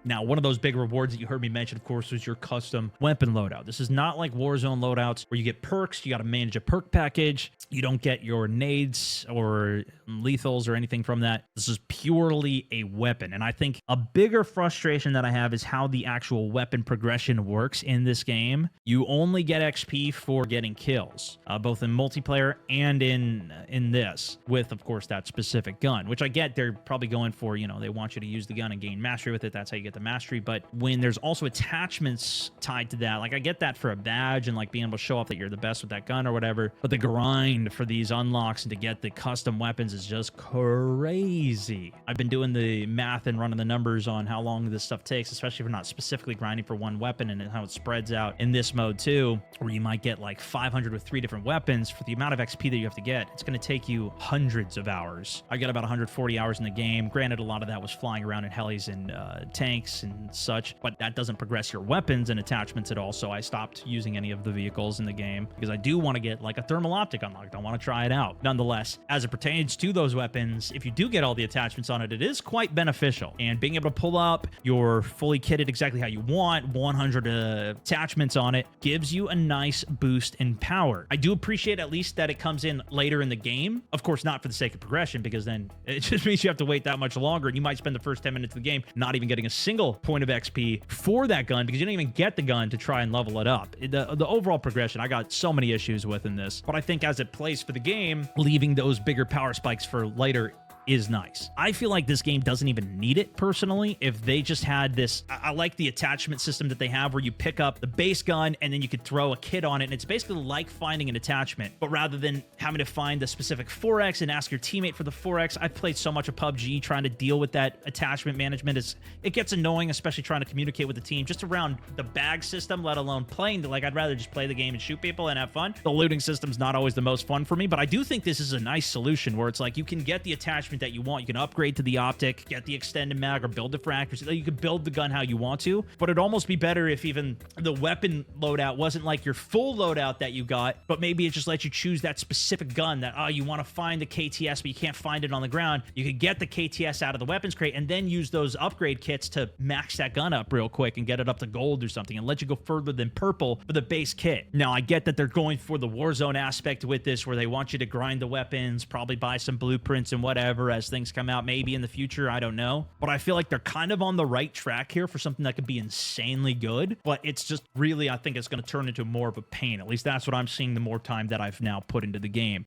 Now, one of those big rewards that you heard me mention, of course, was your custom weapon loadout. This is not like Warzone loadouts where you get perks. You got to manage a perk package. You don't get your nades or lethals or anything from that. This is purely a weapon. And I think a bigger frustration that I have is how the actual weapon progression works in this game. You only get XP for getting kills, both in multiplayer and in this, with, of course, that specific gun, which I get they're probably going for, you know, they want you to use the gun and gain mastery with it. That's how you get the mastery. But when there's also attachments tied to that, like I get that for a badge and like being able to show off that you're the best with that gun or whatever, but the grind for these unlocks and to get the custom weapons is just crazy. I've been doing the math and running the numbers on how long this stuff takes, especially if you're not specifically grinding for one weapon, and how it spreads out in this mode too, where you might get like 500 with 3 different weapons. For the amount of XP that you have to get, it's going to take you hundreds of hours. I got about 140 hours in the game. Granted, a lot of that was flying around in helis and tanks and such, but that doesn't progress your weapons and attachments at all. So I stopped using any of the vehicles in the game because I do want to get like a thermal optic unlocked. I want to try it out. Nonetheless, as it pertains to those weapons, if you do get all the attachments on it, it is quite beneficial. And being able to pull up your fully kitted exactly how you want, 100 attachments on it, gives you a nice boost in power. I do appreciate at least that it comes in later in the game. Of course, not for the sake of progression, because then it just means you have to wait that much longer, and you might spend the first 10 minutes of the game not even getting a single point of XP for that gun because you don't even get the gun to try and level it up. The overall progression, I got so many issues with in this, but I think as it plays for the game, leaving those bigger power spikes for later is nice. I feel like this game doesn't even need it personally. If they just had this, I like the attachment system that they have where you pick up the base gun and then you could throw a kit on it, and it's basically like finding an attachment, but rather than having to find the specific 4X and ask your teammate for the 4X, I've played so much of PUBG trying to deal with that attachment management. It gets annoying, especially trying to communicate with the team just around the bag system, let alone playing. Like, I'd rather just play the game and shoot people and have fun. The looting system's not always the most fun for me, but I do think this is a nice solution where it's like you can get the attachment that you want. You can upgrade to the optic, get the extended mag, or build it for accuracy. You could build the gun how you want to, but it'd almost be better if even the weapon loadout wasn't like your full loadout that you got, but maybe it just lets you choose that specific gun that, oh, you want to find the KTS, but you can't find it on the ground. You could get the KTS out of the weapons crate and then use those upgrade kits to max that gun up real quick and get it up to gold or something and let you go further than purple for the base kit. Now, I get that they're going for the Warzone aspect with this, where they want you to grind the weapons, probably buy some blueprints and whatever as things come out, maybe in the future, I don't know, but I feel like they're kind of on the right track here for something that could be insanely good, but it's just really, I think it's going to turn into more of a pain. At least that's what I'm seeing the more time that I've now put into the game.